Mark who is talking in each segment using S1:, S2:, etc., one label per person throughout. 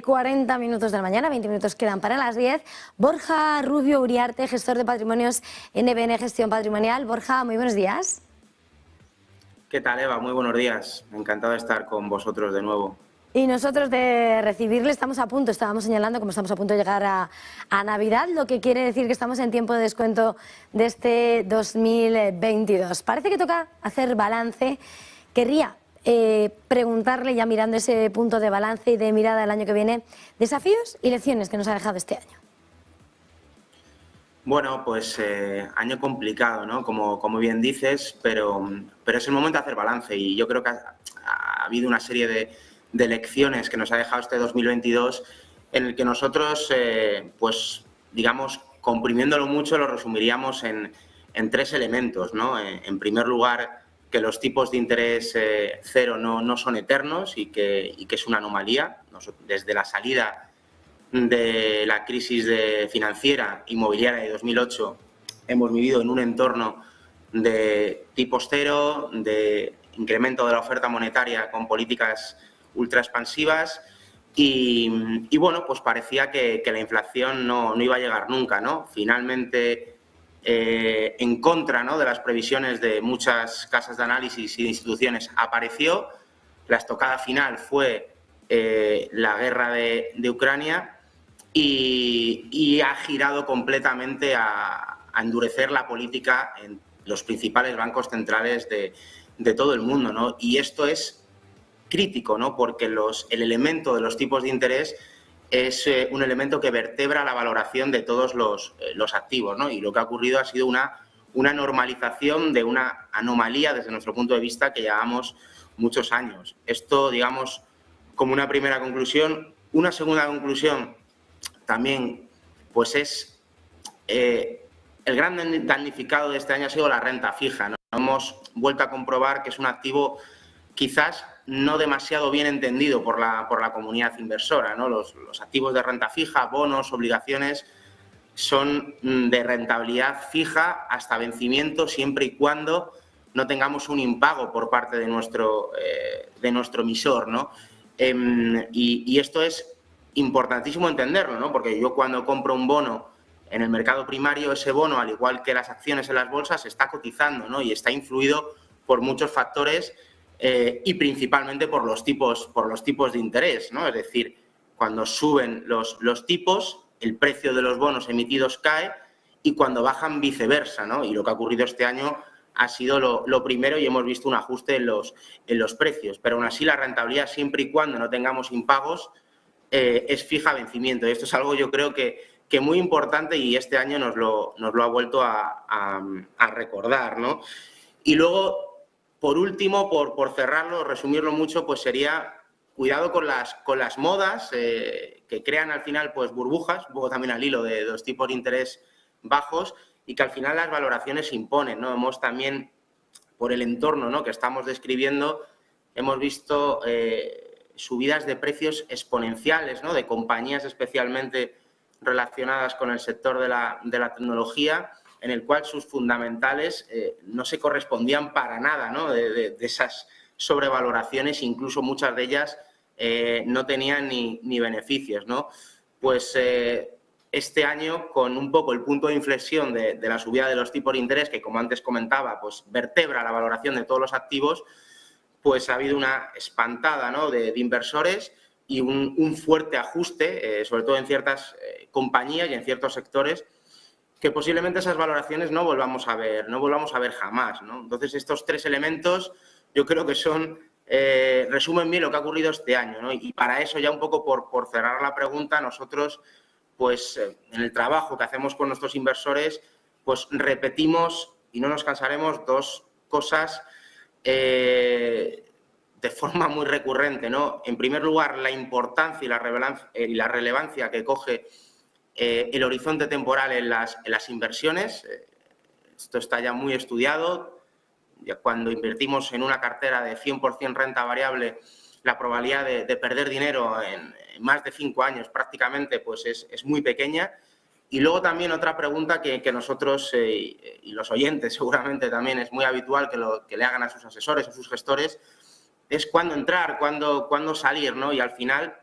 S1: 40 minutos de la mañana, 20 minutos quedan para las 10. Borja Rubio Uriarte, gestor de patrimonios NBN Gestión Patrimonial. Borja, muy buenos días.
S2: ¿Qué tal, Eva? Muy buenos días. Encantado de estar con vosotros de nuevo.
S1: Y nosotros de recibirle estábamos señalando como estamos a punto de llegar a Navidad, lo que quiere decir que estamos en tiempo de descuento de este 2022. Parece que toca hacer balance. Querría preguntarle, ya mirando ese punto de balance y de mirada del año que viene, desafíos y lecciones que nos ha dejado este año.
S2: Bueno, pues año complicado, ¿no? Como bien dices, pero es el momento de hacer balance y yo creo que ha habido una serie de lecciones que nos ha dejado este 2022 en el que nosotros, pues digamos, comprimiéndolo mucho, lo resumiríamos en tres elementos, ¿no? En primer lugar, que los tipos de interés cero no son eternos y que es una anomalía. Desde la salida de la crisis financiera inmobiliaria de 2008 hemos vivido en un entorno de tipos cero, de incremento de la oferta monetaria con políticas ultra expansivas y bueno, pues parecía que la inflación no iba a llegar nunca, ¿no? Finalmente, en contra, ¿no?, de las previsiones de muchas casas de análisis y de instituciones, apareció. La estocada final fue la guerra de Ucrania y ha girado completamente a endurecer la política en los principales bancos centrales de todo el mundo, ¿no? Y esto es crítico, ¿no?, porque el elemento de los tipos de interés es un elemento que vertebra la valoración de todos los activos, ¿no? Y lo que ha ocurrido ha sido una normalización de una anomalía desde nuestro punto de vista que llevamos muchos años. Esto, digamos, como una primera conclusión. Una segunda conclusión también, pues es el gran damnificado de este año ha sido la renta fija, ¿no? Hemos vuelto a comprobar que es un activo quizás no demasiado bien entendido por la comunidad inversora, ¿no? Los activos de renta fija, bonos, obligaciones, son de rentabilidad fija hasta vencimiento, siempre y cuando no tengamos un impago por parte de nuestro emisor, ¿no? Y esto es importantísimo entenderlo, ¿no? Porque yo cuando compro un bono en el mercado primario, ese bono, al igual que las acciones en las bolsas, está cotizando, ¿no? Y está influido por muchos factores y principalmente por los tipos de interés, ¿no? Es decir, cuando suben los tipos, el precio de los bonos emitidos cae y cuando bajan viceversa, ¿no? Y lo que ha ocurrido este año ha sido lo primero y hemos visto un ajuste en los precios. Pero aún así la rentabilidad, siempre y cuando no tengamos impagos, es fija a vencimiento. Y esto es algo, yo creo que muy importante y este año nos lo ha vuelto a recordar, ¿no? Y luego, por último, por cerrarlo, resumirlo mucho, pues sería cuidado con las modas que crean al final pues burbujas, un poco también al hilo de los tipos de interés bajos y que al final las valoraciones se imponen, ¿no? Hemos también, por el entorno, ¿no?, que estamos describiendo, hemos visto subidas de precios exponenciales, ¿no?, de compañías especialmente relacionadas con el sector de la tecnología, en el cual sus fundamentales no se correspondían para nada, ¿no?, de esas sobrevaloraciones, incluso muchas de ellas no tenían ni beneficios, ¿no? Pues este año, con un poco el punto de inflexión de la subida de los tipos de interés, que como antes comentaba, pues vertebra la valoración de todos los activos, pues ha habido una espantada, ¿no?, de inversores y un fuerte ajuste, sobre todo en ciertas compañías y en ciertos sectores, que posiblemente esas valoraciones no volvamos a ver jamás, ¿no? Entonces, estos tres elementos yo creo que resumen bien lo que ha ocurrido este año, ¿no? Y para eso, ya un poco por cerrar la pregunta, nosotros, pues en el trabajo que hacemos con nuestros inversores, pues repetimos y no nos cansaremos dos cosas de forma muy recurrente, ¿no? En primer lugar, la importancia y la relevancia que coge el horizonte temporal en las inversiones. Esto está ya muy estudiado. Ya cuando invertimos en una cartera de 100% renta variable, la probabilidad de perder dinero en más de 5 años prácticamente pues es muy pequeña. Y luego también otra pregunta que nosotros y los oyentes seguramente también es muy habitual que le hagan a sus asesores, a sus gestores, es cuándo entrar, cuándo salir, ¿no? Y al final,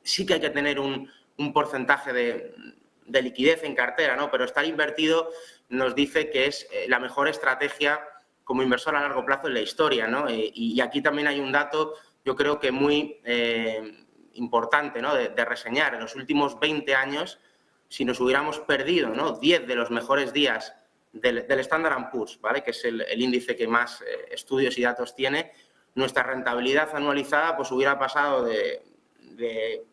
S2: sí que hay que tener un porcentaje de liquidez en cartera, ¿no? Pero estar invertido nos dice que es la mejor estrategia como inversor a largo plazo en la historia, ¿no? Y aquí también hay un dato, yo creo que muy importante, ¿no? de reseñar. En los últimos 20 años, si nos hubiéramos perdido, ¿no? 10 de los mejores días del Standard & Poor's, ¿vale? Que es el índice que más estudios y datos tiene, nuestra rentabilidad anualizada pues hubiera pasado de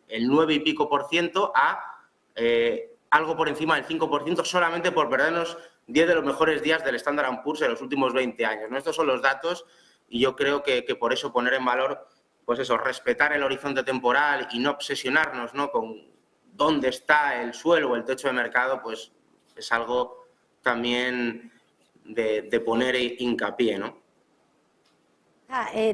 S2: el 9 y pico por ciento a algo por encima del 5% solamente por perdernos 10 de los mejores días del Standard & Poor's en los últimos 20 años, ¿no? Estos son los datos y yo creo que por eso poner en valor, pues eso, respetar el horizonte temporal y no obsesionarnos, ¿no? Con dónde está el suelo o el techo de mercado, pues es algo también de poner hincapié, ¿no?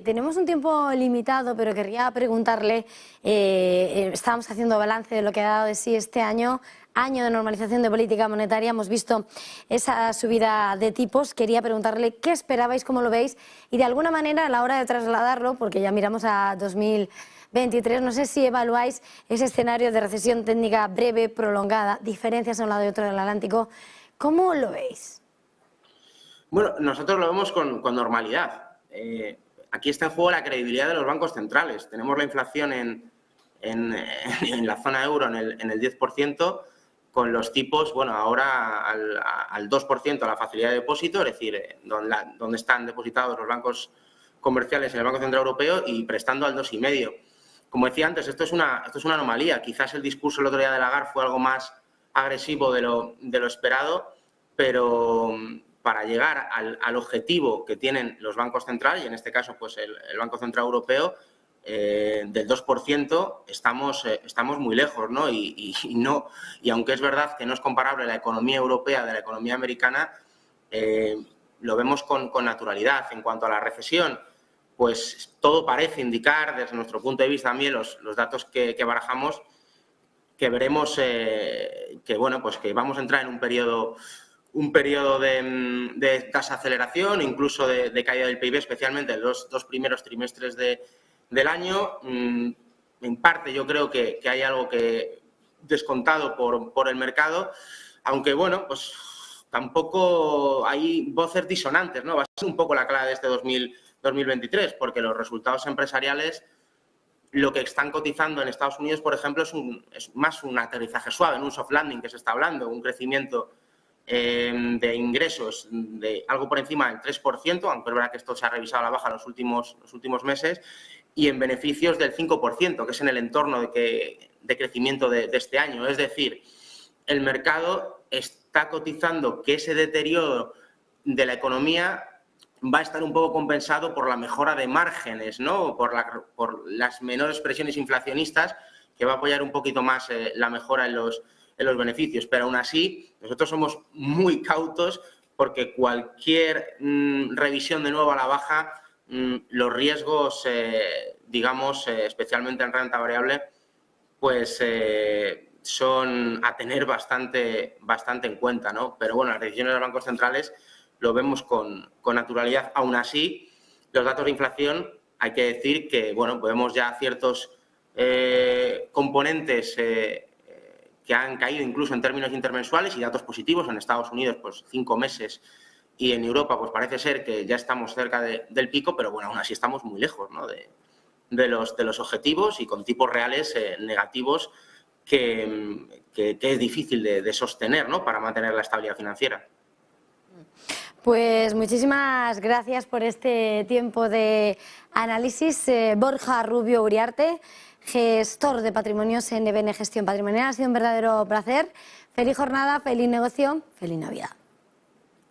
S1: Tenemos un tiempo limitado, pero querría preguntarle, estábamos haciendo balance de lo que ha dado de sí este año de normalización de política monetaria, hemos visto esa subida de tipos, quería preguntarle qué esperabais, cómo lo veis y de alguna manera a la hora de trasladarlo, porque ya miramos a 2023, no sé si evaluáis ese escenario de recesión técnica breve, prolongada, diferencias a un lado y otro del Atlántico, ¿cómo lo veis? Bueno, nosotros lo vemos con normalidad. Aquí está en juego la credibilidad de los bancos centrales. Tenemos la inflación en la zona euro en el 10%, con los tipos, bueno, ahora al 2% a la facilidad de depósito, es decir, donde están depositados los bancos comerciales en el Banco Central Europeo y prestando al 2,5%. Como decía antes, esto es una anomalía. Quizás el discurso el otro día de Lagarde fue algo más agresivo de lo esperado, pero para llegar al objetivo que tienen los bancos centrales, y en este caso pues el Banco Central Europeo, del 2%, estamos muy lejos, ¿no? Y aunque es verdad que no es comparable la economía europea de la economía americana, lo vemos con naturalidad. En cuanto a la recesión, pues todo parece indicar, desde nuestro punto de vista también, los datos que barajamos, que veremos que, bueno, pues que vamos a entrar en un periodo de desaceleración, incluso de caída del PIB, especialmente en los dos primeros trimestres del año. En parte yo creo que hay algo que descontado por el mercado, aunque bueno, pues tampoco hay voces disonantes, ¿no? Va a ser un poco la clave de este 2023, porque los resultados empresariales, lo que están cotizando en Estados Unidos, por ejemplo, es más un aterrizaje suave, en un soft landing que se está hablando, un crecimiento de ingresos de algo por encima del 3%, aunque es verdad que esto se ha revisado a la baja los últimos meses, y en beneficios del 5%, que es en el entorno de crecimiento de este año. Es decir, el mercado está cotizando que ese deterioro de la economía va a estar un poco compensado por la mejora de márgenes, ¿no? Por las menores presiones inflacionistas, que va a apoyar un poquito más la mejora en los beneficios. Pero aún así, nosotros somos muy cautos porque cualquier revisión de nuevo a la baja, los riesgos, digamos, especialmente en renta variable, pues son a tener bastante en cuenta, ¿no? Pero bueno, las decisiones de los bancos centrales lo vemos con naturalidad. Aún así, los datos de inflación, hay que decir que, bueno, vemos ya ciertos componentes que han caído incluso en términos intermensuales y datos positivos. En Estados Unidos, pues 5 meses, y en Europa, pues parece ser que ya estamos cerca del pico, pero bueno, aún así estamos muy lejos, ¿no? de los objetivos y con tipos reales negativos que es difícil de sostener, ¿no? Para mantener la estabilidad financiera. Pues muchísimas gracias por este tiempo de análisis. Borja Rubio Uriarte, gestor de patrimonios en EBN Gestión Patrimonial. Ha sido un verdadero placer. Feliz jornada, feliz negocio, feliz Navidad.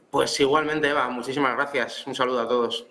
S2: Pues igualmente, Eva, muchísimas gracias. Un saludo a todos.